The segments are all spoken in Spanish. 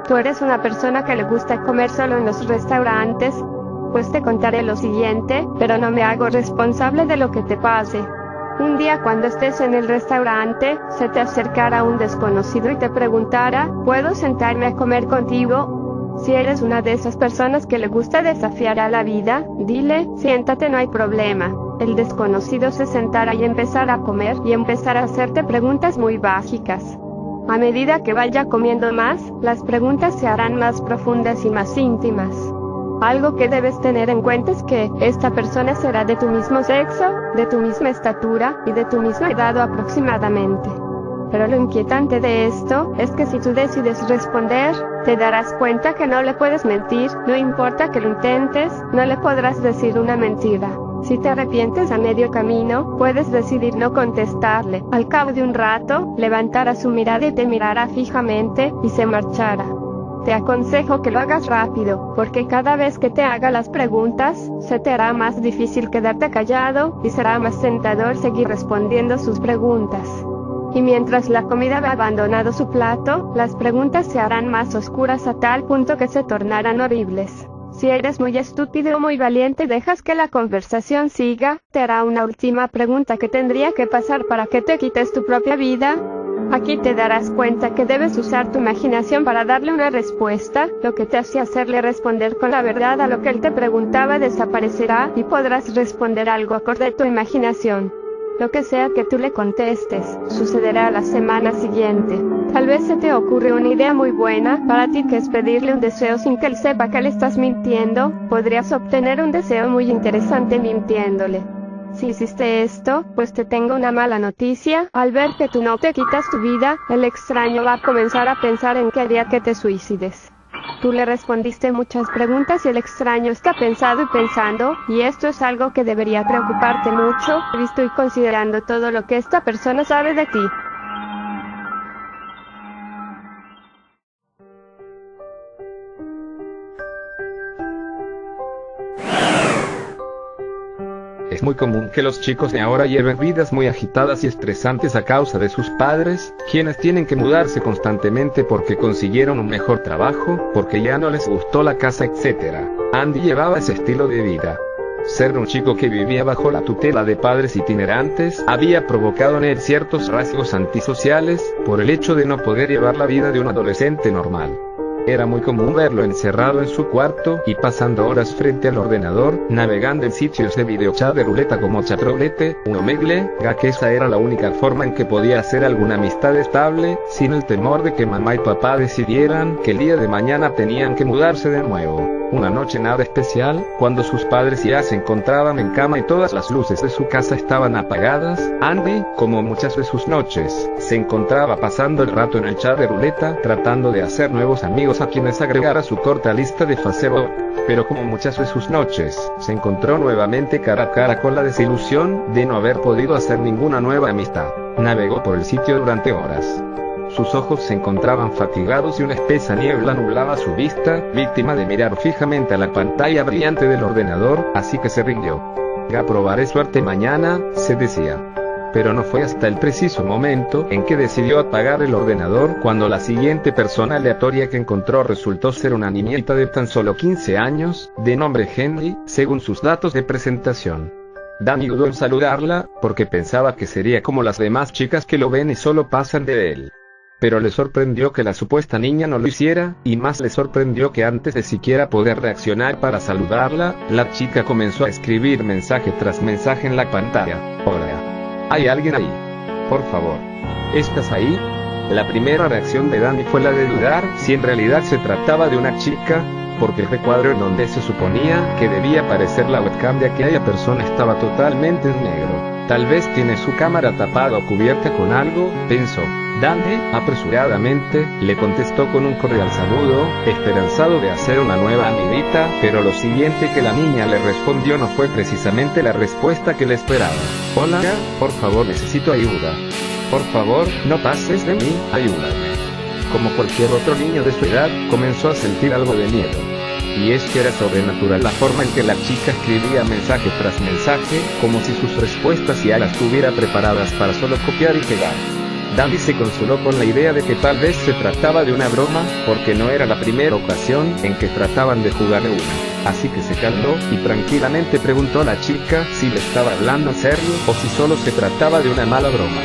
¿Tú eres una persona que le gusta comer solo en los restaurantes? Pues te contaré lo siguiente, pero no me hago responsable de lo que te pase. Un día cuando estés en el restaurante, se te acercara un desconocido y te preguntara, ¿puedo sentarme a comer contigo? Si eres una de esas personas que le gusta desafiar a la vida, dile, siéntate, no hay problema. El desconocido se sentará y empezará a comer y empezará a hacerte preguntas muy básicas. A medida que vaya comiendo más, las preguntas se harán más profundas y más íntimas. Algo que debes tener en cuenta es que esta persona será de tu mismo sexo, de tu misma estatura y de tu misma edad aproximadamente. Pero lo inquietante de esto es que si tú decides responder, te darás cuenta que no le puedes mentir, no importa que lo intentes, no le podrás decir una mentira. Si te arrepientes a medio camino, puedes decidir no contestarle. Al cabo de un rato, levantará su mirada y te mirará fijamente, y se marchará. Te aconsejo que lo hagas rápido, porque cada vez que te haga las preguntas, se te hará más difícil quedarte callado, y será más tentador seguir respondiendo sus preguntas. Y mientras la comida va abandonando su plato, las preguntas se harán más oscuras a tal punto que se tornarán horribles. Si eres muy estúpido o muy valiente y dejas que la conversación siga, te hará una última pregunta que tendría que pasar para que te quites tu propia vida. Aquí te darás cuenta que debes usar tu imaginación para darle una respuesta. Lo que te hace hacerle responder con la verdad a lo que él te preguntaba desaparecerá y podrás responder algo acorde a tu imaginación. Lo que sea que tú le contestes, sucederá la semana siguiente. Tal vez se te ocurre una idea muy buena para ti, que es pedirle un deseo sin que él sepa que le estás mintiendo. Podrías obtener un deseo muy interesante mintiéndole. Si hiciste esto, pues te tengo una mala noticia. Al ver que tú no te quitas tu vida, el extraño va a comenzar a pensar en qué haría que te suicides. Tú le respondiste muchas preguntas y el extraño está pensando y pensando, y esto es algo que debería preocuparte mucho, visto y considerando todo lo que esta persona sabe de ti. Es muy común que los chicos de ahora lleven vidas muy agitadas y estresantes a causa de sus padres, quienes tienen que mudarse constantemente porque consiguieron un mejor trabajo, porque ya no les gustó la casa, etc. Andy llevaba ese estilo de vida. Ser un chico que vivía bajo la tutela de padres itinerantes había provocado en él ciertos rasgos antisociales, por el hecho de no poder llevar la vida de un adolescente normal. Era muy común verlo encerrado en su cuarto y pasando horas frente al ordenador, navegando en sitios de videochat de ruleta como Chatroulette o Omegle, ya que esa era la única forma en que podía hacer alguna amistad estable, sin el temor de que mamá y papá decidieran que el día de mañana tenían que mudarse de nuevo. Una noche nada especial, cuando sus padres ya se encontraban en cama y todas las luces de su casa estaban apagadas, Andy, como muchas de sus noches, se encontraba pasando el rato en el chat de ruleta, tratando de hacer nuevos amigos a quienes agregar a su corta lista de Facebook. Pero como muchas de sus noches, se encontró nuevamente cara a cara con la desilusión de no haber podido hacer ninguna nueva amistad. Navegó por el sitio durante horas. Sus ojos se encontraban fatigados y una espesa niebla nublaba su vista, víctima de mirar fijamente a la pantalla brillante del ordenador, así que se rindió. Ya probaré suerte mañana, se decía. Pero no fue hasta el preciso momento en que decidió apagar el ordenador cuando la siguiente persona aleatoria que encontró resultó ser una niñita de tan solo 15 años, de nombre Henry, según sus datos de presentación. Danny dudó en saludarla, porque pensaba que sería como las demás chicas que lo ven y solo pasan de él. Pero le sorprendió que la supuesta niña no lo hiciera, y más le sorprendió que antes de siquiera poder reaccionar para saludarla, la chica comenzó a escribir mensaje tras mensaje en la pantalla. Hola. ¿Hay alguien ahí? Por favor. ¿Estás ahí? La primera reacción de Danny fue la de dudar si en realidad se trataba de una chica, porque el recuadro en donde se suponía que debía aparecer la webcam de aquella persona estaba totalmente en negro. Tal vez tiene su cámara tapada o cubierta con algo, pensó. Danny, apresuradamente, le contestó con un cordial saludo, esperanzado de hacer una nueva amiguita, pero lo siguiente que la niña le respondió no fue precisamente la respuesta que le esperaba. Hola, por favor, necesito ayuda. Por favor, no pases de mí, ayúdame. Como cualquier otro niño de su edad, comenzó a sentir algo de miedo. Y es que era sobrenatural la forma en que la chica escribía mensaje tras mensaje, como si sus respuestas ya las tuviera preparadas para solo copiar y pegar. Danny se consoló con la idea de que tal vez se trataba de una broma, porque no era la primera ocasión en que trataban de jugarle una. Así que se calmó, y tranquilamente preguntó a la chica si le estaba hablando en serio, o si solo se trataba de una mala broma.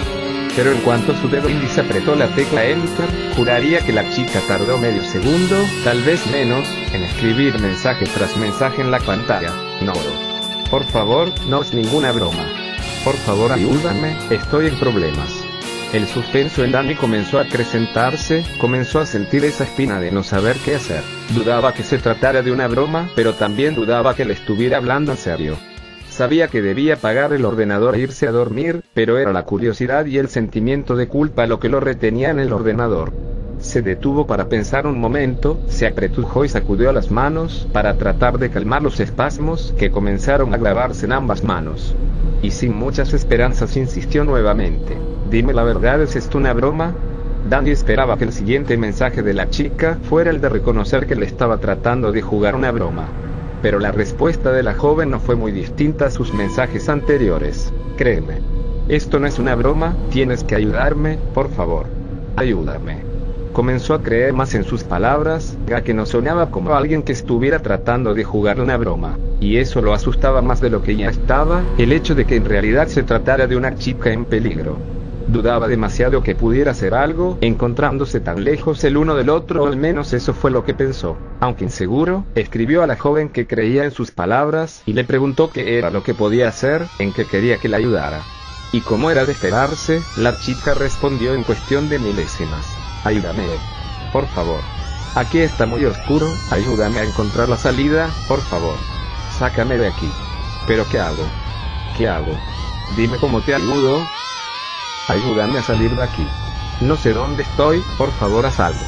Pero en cuanto su dedo índice apretó la tecla Enter, juraría que la chica tardó medio segundo, tal vez menos, en escribir mensaje tras mensaje en la pantalla. No. Por favor, no es ninguna broma. Por favor, ayúdame, estoy en problemas. El suspenso en Danny comenzó a acrecentarse, comenzó a sentir esa espina de no saber qué hacer. Dudaba que se tratara de una broma, pero también dudaba que le estuviera hablando en serio. Sabía que debía apagar el ordenador e irse a dormir, pero era la curiosidad y el sentimiento de culpa lo que lo retenía en el ordenador. Se detuvo para pensar un momento, se apretujó y sacudió las manos, para tratar de calmar los espasmos que comenzaron a grabarse en ambas manos. Y sin muchas esperanzas insistió nuevamente. Dime la verdad, ¿es esto una broma? Danny esperaba que el siguiente mensaje de la chica fuera el de reconocer que le estaba tratando de jugar una broma. Pero la respuesta de la joven no fue muy distinta a sus mensajes anteriores. Créeme. Esto no es una broma, tienes que ayudarme, por favor. Ayúdame. Comenzó a creer más en sus palabras, ya que no sonaba como alguien que estuviera tratando de jugar una broma. Y eso lo asustaba más de lo que ya estaba, el hecho de que en realidad se tratara de una chica en peligro. Dudaba demasiado que pudiera hacer algo, encontrándose tan lejos el uno del otro, o al menos eso fue lo que pensó. Aunque inseguro, escribió a la joven que creía en sus palabras, y le preguntó qué era lo que podía hacer, en qué quería que la ayudara. Y como era de esperarse, la chica respondió en cuestión de milésimas. Ayúdame. Por favor. Aquí está muy oscuro, ayúdame a encontrar la salida, por favor. Sácame de aquí. ¿Pero qué hago? ¿Qué hago? Dime cómo te ayudo. Ayúdame a salir de aquí. No sé dónde estoy, por favor haz algo.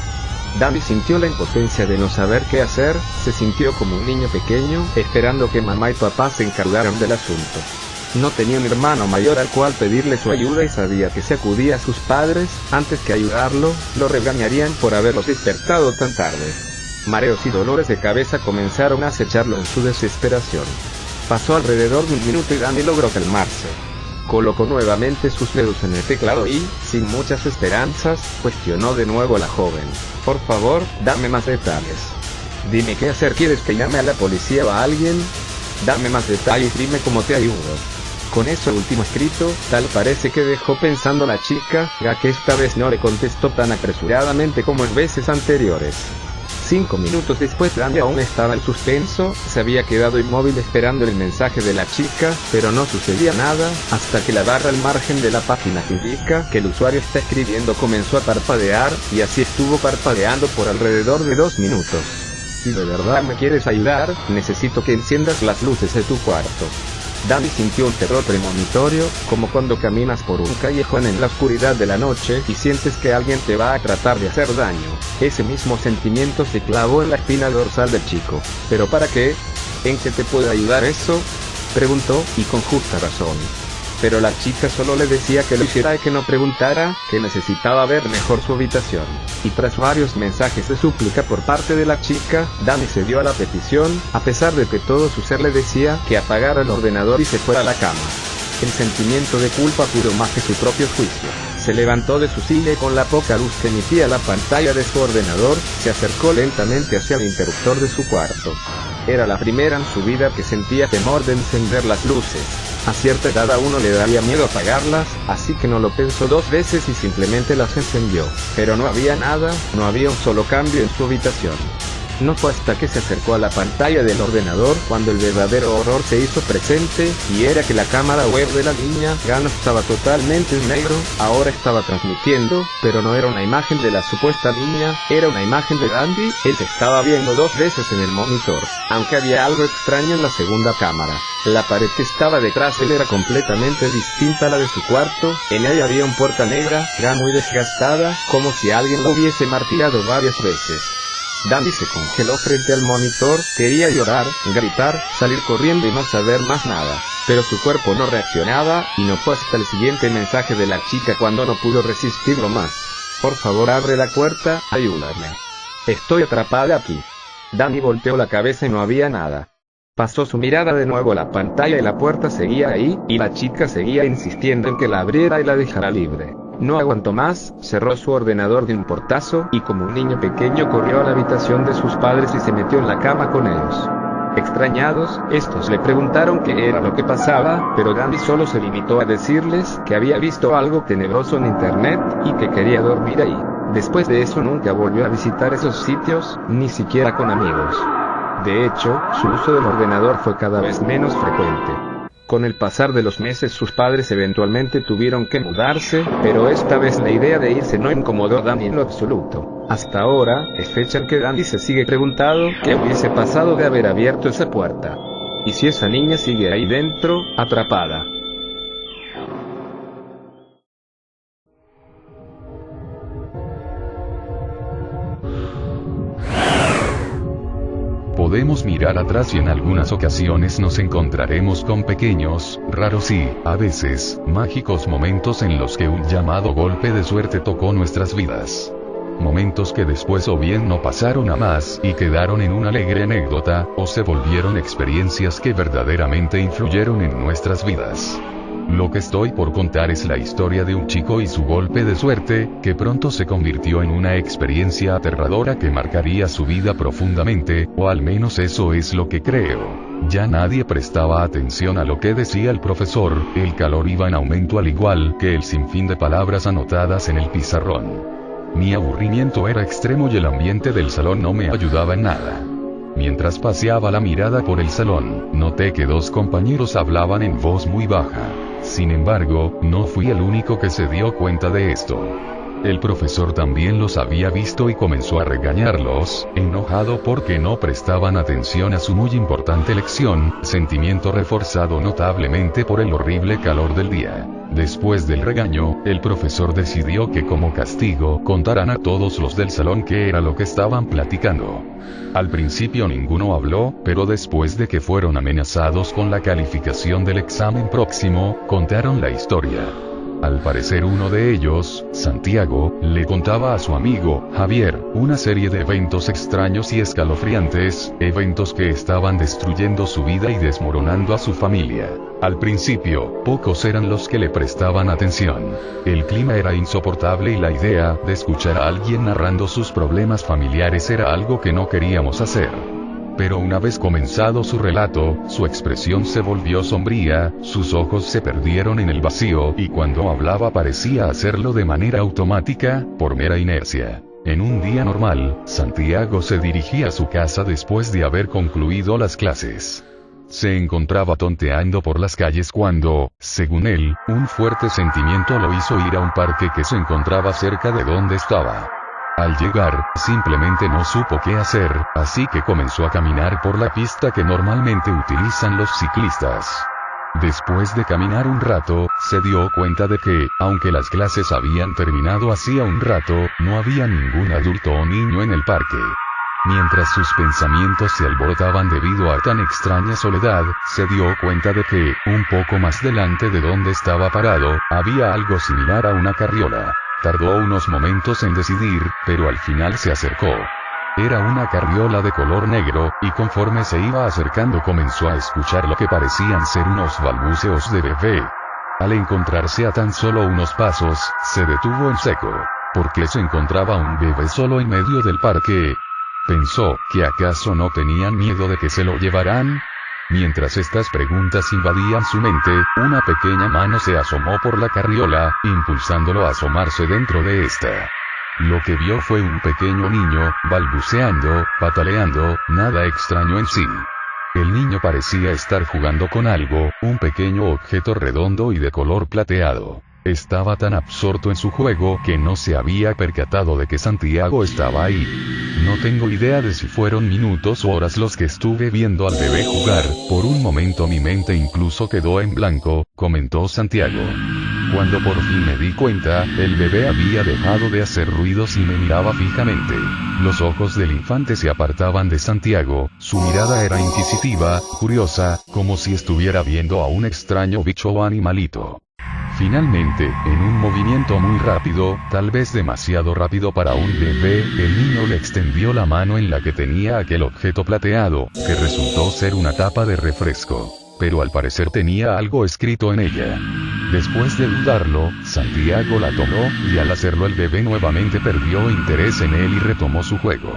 Danny sintió la impotencia de no saber qué hacer, se sintió como un niño pequeño, esperando que mamá y papá se encargaran del asunto. No tenía un hermano mayor al cual pedirle su ayuda y sabía que si acudía a sus padres, antes que ayudarlo, lo regañarían por haberlos despertado tan tarde. Mareos y dolores de cabeza comenzaron a acecharlo en su desesperación. Pasó alrededor de un minuto y Danny logró calmarse. Colocó nuevamente sus dedos en el teclado y, sin muchas esperanzas, cuestionó de nuevo a la joven. Por favor, dame más detalles. Dime qué hacer, ¿quieres que llame a la policía o a alguien? Dame más detalles, dime cómo te ayudo. Con eso último escrito, tal parece que dejó pensando la chica, ya que esta vez no le contestó tan apresuradamente como en veces anteriores. 5 minutos después Danny aún estaba en suspenso, se había quedado inmóvil esperando el mensaje de la chica, pero no sucedía nada, hasta que la barra al margen de la página que indica que el usuario está escribiendo comenzó a parpadear, y así estuvo parpadeando por alrededor de 2 minutos. Si de verdad me quieres ayudar, necesito que enciendas las luces de tu cuarto. Danny sintió un terror premonitorio, como cuando caminas por un callejón en la oscuridad de la noche y sientes que alguien te va a tratar de hacer daño. Ese mismo sentimiento se clavó en la espina dorsal del chico. ¿Pero para qué? ¿En qué te puede ayudar eso?, preguntó, y con justa razón. Pero la chica solo le decía que lo hiciera y que no preguntara, que necesitaba ver mejor su habitación. Y tras varios mensajes de súplica por parte de la chica, Danny cedió a la petición, a pesar de que todo su ser le decía que apagara el ordenador y se fuera a la cama. El sentimiento de culpa pudo más que su propio juicio. Se levantó de su silla y con la poca luz que emitía la pantalla de su ordenador, se acercó lentamente hacia el interruptor de su cuarto. Era la primera en su vida que sentía temor de encender las luces. A cierta edad a uno le daría miedo apagarlas, así que no lo pensó 2 veces y simplemente las encendió. Pero no había nada, no había un solo cambio en su habitación. No fue hasta que se acercó a la pantalla del ordenador cuando el verdadero horror se hizo presente, y era que la cámara web de la niña ya no estaba totalmente en negro, ahora estaba transmitiendo, pero no era una imagen de la supuesta niña, era una imagen de Danny. Él se estaba viendo 2 veces en el monitor, aunque había algo extraño en la segunda cámara. La pared que estaba detrás de él era completamente distinta a la de su cuarto, en ella había una puerta negra, ya muy desgastada, como si alguien lo hubiese martillado varias veces. Danny se congeló frente al monitor, quería llorar, gritar, salir corriendo y no saber más nada, pero su cuerpo no reaccionaba, y no fue hasta el siguiente mensaje de la chica cuando no pudo resistirlo más. Por favor abre la puerta, ayúdame. Estoy atrapada aquí. Danny volteó la cabeza y no había nada. Pasó su mirada de nuevo a la pantalla y la puerta seguía ahí, y la chica seguía insistiendo en que la abriera y la dejara libre. No aguantó más, cerró su ordenador de un portazo y como un niño pequeño corrió a la habitación de sus padres y se metió en la cama con ellos. Extrañados, estos le preguntaron qué era lo que pasaba, pero Gandhi solo se limitó a decirles que había visto algo tenebroso en internet y que quería dormir ahí. Después de eso nunca volvió a visitar esos sitios, ni siquiera con amigos. De hecho, su uso del ordenador fue cada vez menos frecuente. Con el pasar de los meses sus padres eventualmente tuvieron que mudarse, pero esta vez la idea de irse no incomodó a Gandhi en lo absoluto. Hasta ahora, es fecha en que Gandhi se sigue preguntando qué hubiese pasado de haber abierto esa puerta. ¿Y si esa niña sigue ahí dentro, atrapada? Podemos mirar atrás y en algunas ocasiones nos encontraremos con pequeños, raros y, a veces, mágicos momentos en los que un llamado golpe de suerte tocó nuestras vidas. Momentos que después o bien no pasaron a más y quedaron en una alegre anécdota, o se volvieron experiencias que verdaderamente influyeron en nuestras vidas. Lo que estoy por contar es la historia de un chico y su golpe de suerte, que pronto se convirtió en una experiencia aterradora que marcaría su vida profundamente, o al menos eso es lo que creo. Ya nadie prestaba atención a lo que decía el profesor, el calor iba en aumento al igual que el sinfín de palabras anotadas en el pizarrón. Mi aburrimiento era extremo y el ambiente del salón no me ayudaba en nada. Mientras paseaba la mirada por el salón, noté que dos compañeros hablaban en voz muy baja. Sin embargo, no fui el único que se dio cuenta de esto. El profesor también los había visto y comenzó a regañarlos, enojado porque no prestaban atención a su muy importante lección, sentimiento reforzado notablemente por el horrible calor del día. Después del regaño, el profesor decidió que como castigo contaran a todos los del salón qué era lo que estaban platicando. Al principio ninguno habló, pero después de que fueron amenazados con la calificación del examen próximo, contaron la historia. Al parecer uno de ellos, Santiago, le contaba a su amigo, Javier, una serie de eventos extraños y escalofriantes, eventos que estaban destruyendo su vida y desmoronando a su familia. Al principio, pocos eran los que le prestaban atención. El clima era insoportable y la idea de escuchar a alguien narrando sus problemas familiares era algo que no queríamos hacer. Pero una vez comenzado su relato, su expresión se volvió sombría, sus ojos se perdieron en el vacío y cuando hablaba parecía hacerlo de manera automática, por mera inercia. En un día normal, Santiago se dirigía a su casa después de haber concluido las clases. Se encontraba tonteando por las calles cuando, según él, un fuerte sentimiento lo hizo ir a un parque que se encontraba cerca de donde estaba. Al llegar, simplemente no supo qué hacer, así que comenzó a caminar por la pista que normalmente utilizan los ciclistas. Después de caminar un rato, se dio cuenta de que, aunque las clases habían terminado hacía un rato, no había ningún adulto o niño en el parque. Mientras sus pensamientos se alborotaban debido a tan extraña soledad, se dio cuenta de que, un poco más delante de donde estaba parado, había algo similar a una carriola. Tardó unos momentos en decidir, pero al final se acercó. Era una carriola de color negro, y conforme se iba acercando comenzó a escuchar lo que parecían ser unos balbuceos de bebé. Al encontrarse a tan solo unos pasos, se detuvo en seco. ¿Por qué se encontraba un bebé solo en medio del parque? Pensó, ¿que acaso no tenían miedo de que se lo llevaran? Mientras estas preguntas invadían su mente, una pequeña mano se asomó por la carriola, impulsándolo a asomarse dentro de esta. Lo que vio fue un pequeño niño, balbuceando, pataleando, nada extraño en sí. El niño parecía estar jugando con algo, un pequeño objeto redondo y de color plateado. Estaba tan absorto en su juego que no se había percatado de que Santiago estaba ahí. No tengo idea de si fueron minutos o horas los que estuve viendo al bebé jugar, por un momento mi mente incluso quedó en blanco, comentó Santiago. Cuando por fin me di cuenta, el bebé había dejado de hacer ruidos y me miraba fijamente. Los ojos del infante se apartaban de Santiago, su mirada era inquisitiva, curiosa, como si estuviera viendo a un extraño bicho o animalito. Finalmente, en un movimiento muy rápido, tal vez demasiado rápido para un bebé, el niño le extendió la mano en la que tenía aquel objeto plateado, que resultó ser una tapa de refresco. Pero al parecer tenía algo escrito en ella. Después de dudarlo, Santiago la tomó, y al hacerlo el bebé nuevamente perdió interés en él y retomó su juego.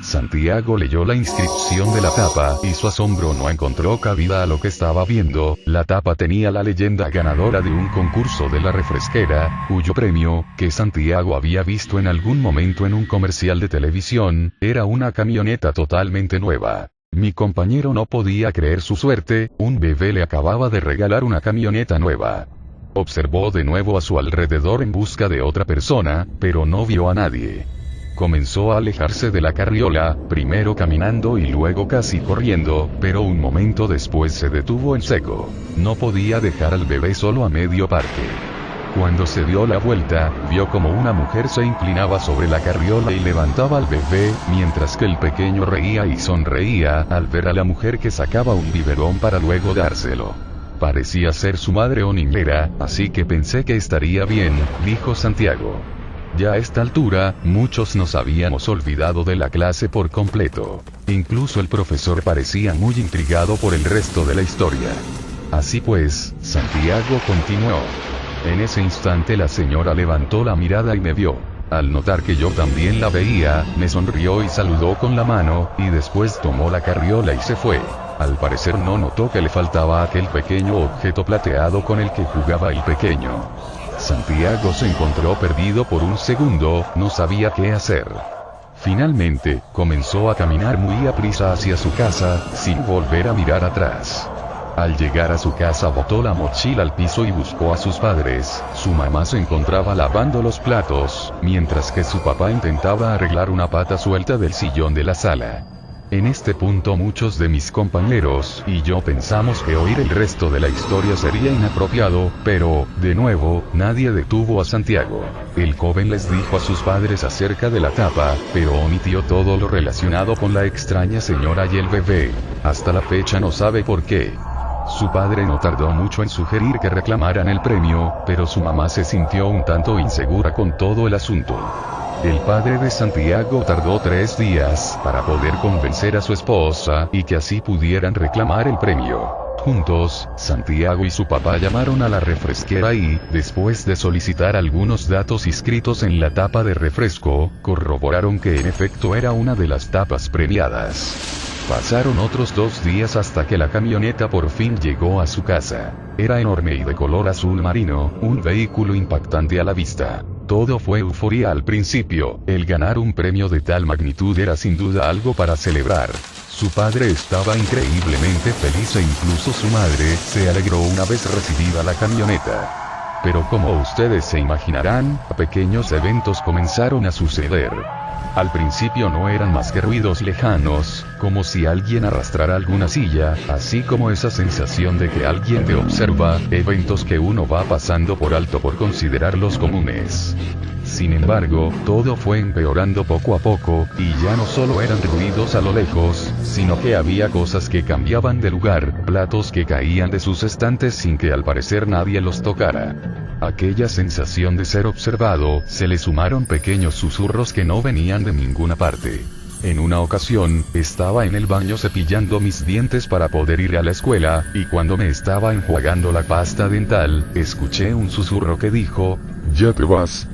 Santiago leyó la inscripción de la tapa, y su asombro no encontró cabida a lo que estaba viendo. La tapa tenía la leyenda ganadora de un concurso de la refresquera, cuyo premio, que Santiago había visto en algún momento en un comercial de televisión, era una camioneta totalmente nueva. Mi compañero no podía creer su suerte, un bebé le acababa de regalar una camioneta nueva. Observó de nuevo a su alrededor en busca de otra persona, pero no vio a nadie. Comenzó a alejarse de la carriola, primero caminando y luego casi corriendo, pero un momento después se detuvo en seco. No podía dejar al bebé solo a medio parque. Cuando se dio la vuelta, vio como una mujer se inclinaba sobre la carriola y levantaba al bebé, mientras que el pequeño reía y sonreía al ver a la mujer que sacaba un biberón para luego dárselo. Parecía ser su madre o niñera, así que pensé que estaría bien, dijo Santiago. Ya a esta altura, muchos nos habíamos olvidado de la clase por completo. Incluso el profesor parecía muy intrigado por el resto de la historia. Así pues, Santiago continuó. En ese instante la señora levantó la mirada y me vio. Al notar que yo también la veía, me sonrió y saludó con la mano, y después tomó la carriola y se fue. Al parecer no notó que le faltaba aquel pequeño objeto plateado con el que jugaba el pequeño. Santiago se encontró perdido por un segundo, no sabía qué hacer. Finalmente, comenzó a caminar muy aprisa hacia su casa, sin volver a mirar atrás. Al llegar a su casa botó la mochila al piso y buscó a sus padres. Su mamá se encontraba lavando los platos, mientras que su papá intentaba arreglar una pata suelta del sillón de la sala. En este punto muchos de mis compañeros y yo pensamos que oír el resto de la historia sería inapropiado, pero, de nuevo, nadie detuvo a Santiago. El joven les dijo a sus padres acerca de la tapa, pero omitió todo lo relacionado con la extraña señora y el bebé. Hasta la fecha no sabe por qué. Su padre no tardó mucho en sugerir que reclamaran el premio, pero su mamá se sintió un tanto insegura con todo el asunto. El padre de Santiago tardó 3 días para poder convencer a su esposa, y que así pudieran reclamar el premio. Juntos, Santiago y su papá llamaron a la refresquera y, después de solicitar algunos datos inscritos en la tapa de refresco, corroboraron que en efecto era una de las tapas premiadas. Pasaron otros 2 días hasta que la camioneta por fin llegó a su casa. Era enorme y de color azul marino, un vehículo impactante a la vista. Todo fue euforia al principio, el ganar un premio de tal magnitud era sin duda algo para celebrar. Su padre estaba increíblemente feliz e incluso su madre se alegró una vez recibida la camioneta. Pero como ustedes se imaginarán, pequeños eventos comenzaron a suceder. Al principio no eran más que ruidos lejanos, como si alguien arrastrara alguna silla, así como esa sensación de que alguien te observa, eventos que uno va pasando por alto por considerarlos comunes. Sin embargo, todo fue empeorando poco a poco, y ya no solo eran ruidos a lo lejos, sino que había cosas que cambiaban de lugar, platos que caían de sus estantes sin que al parecer nadie los tocara. Aquella sensación de ser observado, se le sumaron pequeños susurros que no venían de ninguna parte. En una ocasión, estaba en el baño cepillando mis dientes para poder ir a la escuela, y cuando me estaba enjuagando la pasta dental, escuché un susurro que dijo, «¿Ya te vas?».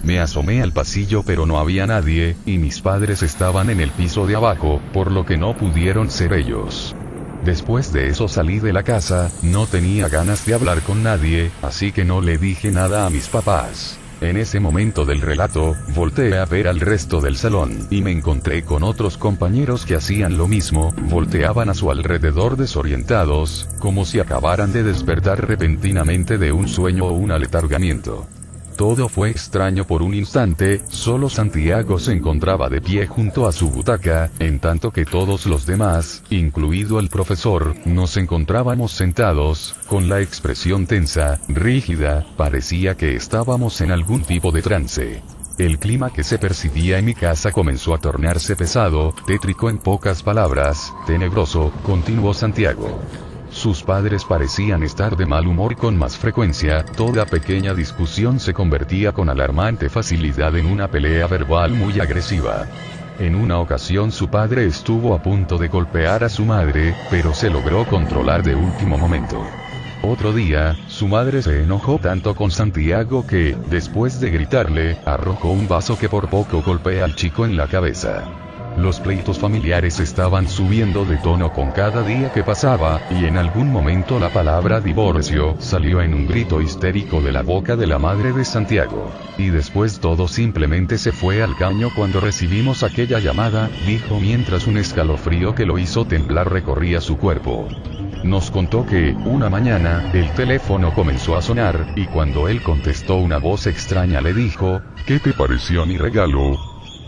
Me asomé al pasillo pero no había nadie, y mis padres estaban en el piso de abajo, por lo que no pudieron ser ellos. Después de eso salí de la casa, no tenía ganas de hablar con nadie, así que no le dije nada a mis papás. En ese momento del relato, volteé a ver al resto del salón, y me encontré con otros compañeros que hacían lo mismo, volteaban a su alrededor desorientados, como si acabaran de despertar repentinamente de un sueño o un aletargamiento. Todo fue extraño por un instante, solo Santiago se encontraba de pie junto a su butaca, en tanto que todos los demás, incluido el profesor, nos encontrábamos sentados, con la expresión tensa, rígida, parecía que estábamos en algún tipo de trance. El clima que se percibía en mi casa comenzó a tornarse pesado, tétrico en pocas palabras, tenebroso, continuó Santiago. Sus padres parecían estar de mal humor con más frecuencia, toda pequeña discusión se convertía con alarmante facilidad en una pelea verbal muy agresiva. En una ocasión su padre estuvo a punto de golpear a su madre, pero se logró controlar de último momento. Otro día, su madre se enojó tanto con Santiago que, después de gritarle, arrojó un vaso que por poco golpea al chico en la cabeza. Los pleitos familiares estaban subiendo de tono con cada día que pasaba, y en algún momento la palabra divorcio salió en un grito histérico de la boca de la madre de Santiago. Y después todo simplemente se fue al caño cuando recibimos aquella llamada, dijo mientras un escalofrío que lo hizo temblar recorría su cuerpo. Nos contó que, una mañana, el teléfono comenzó a sonar, y cuando él contestó una voz extraña le dijo, ¿qué te pareció mi regalo?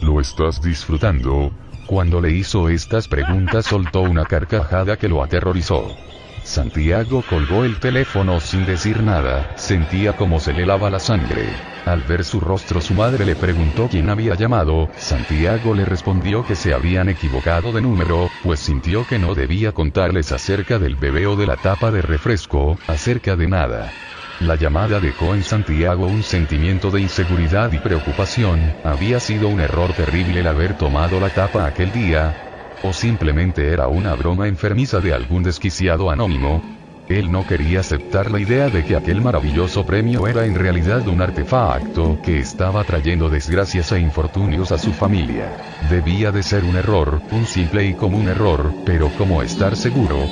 ¿Lo estás disfrutando? Cuando le hizo estas preguntas soltó una carcajada que lo aterrorizó. Santiago colgó el teléfono sin decir nada, sentía como se le helaba la sangre. Al ver su rostro su madre le preguntó quién había llamado, Santiago le respondió que se habían equivocado de número, pues sintió que no debía contarles acerca del bebé o de la tapa de refresco, acerca de nada. La llamada dejó en Santiago un sentimiento de inseguridad y preocupación, había sido un error terrible el haber tomado la tapa aquel día, o simplemente era una broma enfermiza de algún desquiciado anónimo. Él no quería aceptar la idea de que aquel maravilloso premio era en realidad un artefacto que estaba trayendo desgracias e infortunios a su familia. Debía de ser un error, un simple y común error, pero ¿cómo estar seguro?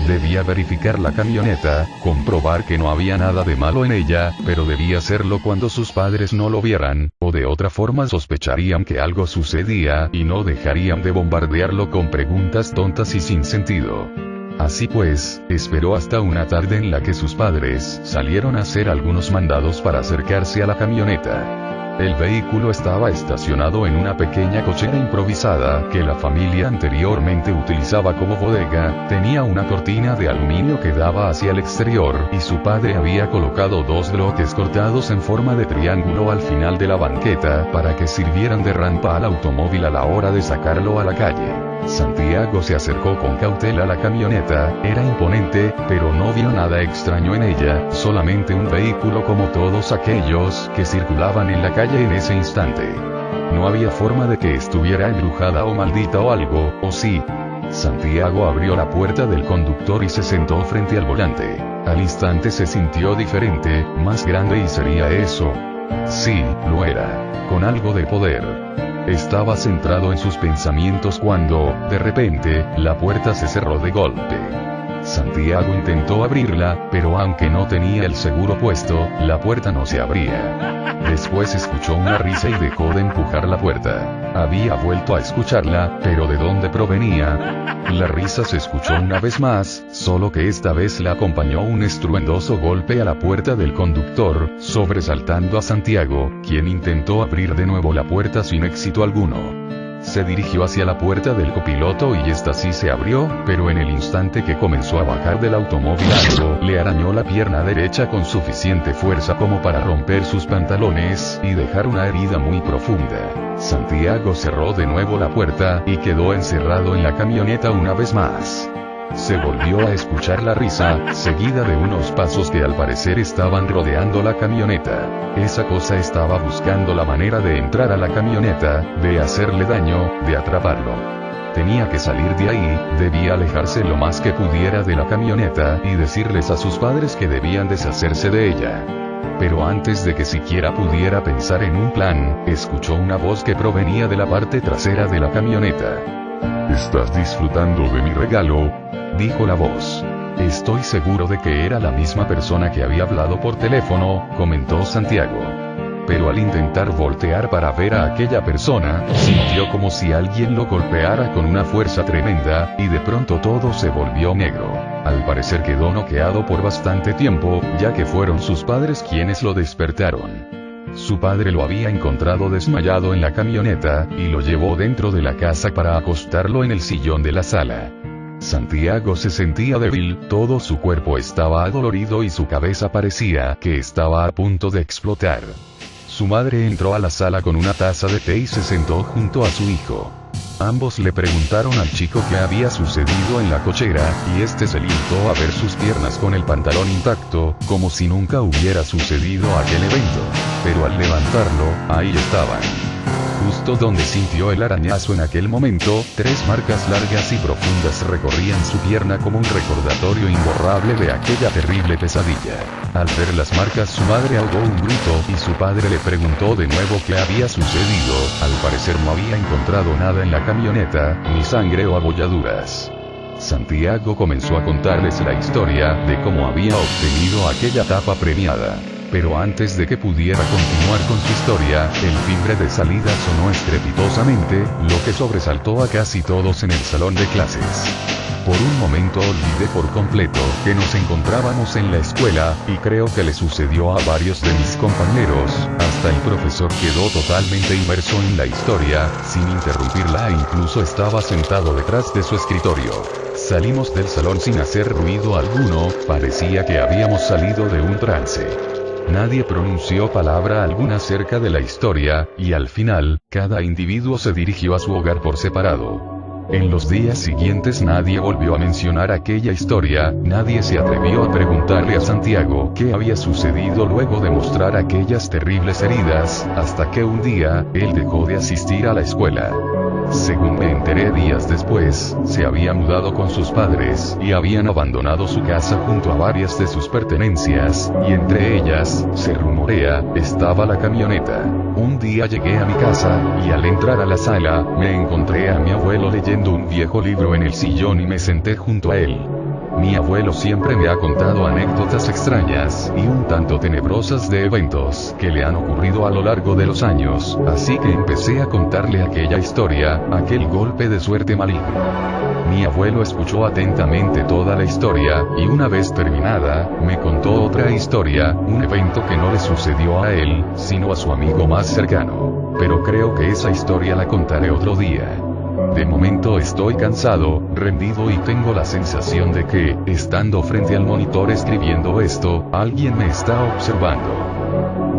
Debía verificar la camioneta, comprobar que no había nada de malo en ella, pero debía hacerlo cuando sus padres no lo vieran, o de otra forma sospecharían que algo sucedía y no dejarían de bombardearlo con preguntas tontas y sin sentido. Así pues, esperó hasta una tarde en la que sus padres salieron a hacer algunos mandados para acercarse a la camioneta. El vehículo estaba estacionado en una pequeña cochera improvisada que la familia anteriormente utilizaba como bodega, tenía una cortina de aluminio que daba hacia el exterior y su padre había colocado dos bloques cortados en forma de triángulo al final de la banqueta para que sirvieran de rampa al automóvil a la hora de sacarlo a la calle. Santiago se acercó con cautela a la camioneta, era imponente, pero no vio nada extraño en ella, solamente un vehículo como todos aquellos que circulaban en la calle en ese instante. No había forma de que estuviera embrujada o maldita o algo, ¿o sí? Santiago abrió la puerta del conductor y se sentó frente al volante. Al instante se sintió diferente, más grande y sería eso. Sí, lo era. Con algo de poder. Estaba centrado en sus pensamientos cuando, de repente, la puerta se cerró de golpe. Santiago intentó abrirla, pero aunque no tenía el seguro puesto, la puerta no se abría. Después escuchó una risa y dejó de empujar la puerta. Había vuelto a escucharla, pero ¿de dónde provenía? La risa se escuchó una vez más, solo que esta vez la acompañó un estruendoso golpe a la puerta del conductor, sobresaltando a Santiago, quien intentó abrir de nuevo la puerta sin éxito alguno. Se dirigió hacia la puerta del copiloto y esta sí se abrió, pero en el instante que comenzó a bajar del automóvil algo le arañó la pierna derecha con suficiente fuerza como para romper sus pantalones y dejar una herida muy profunda. Santiago cerró de nuevo la puerta y quedó encerrado en la camioneta una vez más. Se volvió a escuchar la risa, seguida de unos pasos que al parecer estaban rodeando la camioneta. Esa cosa estaba buscando la manera de entrar a la camioneta, de hacerle daño, de atraparlo. Tenía que salir de ahí, debía alejarse lo más que pudiera de la camioneta y decirles a sus padres que debían deshacerse de ella. Pero antes de que siquiera pudiera pensar en un plan, escuchó una voz que provenía de la parte trasera de la camioneta. ¿Estás disfrutando de mi regalo?, dijo la voz. Estoy seguro de que era la misma persona que había hablado por teléfono, comentó Santiago. Pero al intentar voltear para ver a aquella persona, sintió como si alguien lo golpeara con una fuerza tremenda, y de pronto todo se volvió negro. Al parecer quedó noqueado por bastante tiempo, ya que fueron sus padres quienes lo despertaron. Su padre lo había encontrado desmayado en la camioneta, y lo llevó dentro de la casa para acostarlo en el sillón de la sala. Santiago se sentía débil, todo su cuerpo estaba adolorido y su cabeza parecía que estaba a punto de explotar. Su madre entró a la sala con una taza de té y se sentó junto a su hijo. Ambos le preguntaron al chico qué había sucedido en la cochera, y este se limitó a ver sus piernas con el pantalón intacto, como si nunca hubiera sucedido aquel evento. Pero al levantarlo, ahí estaban. Justo donde sintió el arañazo en aquel momento, 3 marcas largas y profundas recorrían su pierna como un recordatorio imborrable de aquella terrible pesadilla. Al ver las marcas su madre ahogó un grito y su padre le preguntó de nuevo qué había sucedido. Al parecer no había encontrado nada en la camioneta, ni sangre o abolladuras. Santiago comenzó a contarles la historia de cómo había obtenido aquella tapa premiada. Pero antes de que pudiera continuar con su historia, el timbre de salida sonó estrepitosamente, lo que sobresaltó a casi todos en el salón de clases. Por un momento olvidé por completo que nos encontrábamos en la escuela, y creo que le sucedió a varios de mis compañeros. Hasta el profesor quedó totalmente inmerso en la historia, sin interrumpirla e incluso estaba sentado detrás de su escritorio. Salimos del salón sin hacer ruido alguno, parecía que habíamos salido de un trance. Nadie pronunció palabra alguna acerca de la historia, y al final, cada individuo se dirigió a su hogar por separado. En los días siguientes nadie volvió a mencionar aquella historia, nadie se atrevió a preguntarle a Santiago qué había sucedido luego de mostrar aquellas terribles heridas, hasta que un día, él dejó de asistir a la escuela. Según me enteré días después, se había mudado con sus padres, y habían abandonado su casa junto a varias de sus pertenencias, y entre ellas, se rumorea, estaba la camioneta. Un día llegué a mi casa, y al entrar a la sala, me encontré a mi abuelo leyendo un viejo libro en el sillón y me senté junto a él. Mi abuelo siempre me ha contado anécdotas extrañas y un tanto tenebrosas de eventos que le han ocurrido a lo largo de los años, así que empecé a contarle aquella historia, aquel golpe de suerte maligno. Mi abuelo escuchó atentamente toda la historia, y una vez terminada, me contó otra historia, un evento que no le sucedió a él, sino a su amigo más cercano. Pero creo que esa historia la contaré otro día. De momento estoy cansado, rendido y tengo la sensación de que, estando frente al monitor escribiendo esto, alguien me está observando.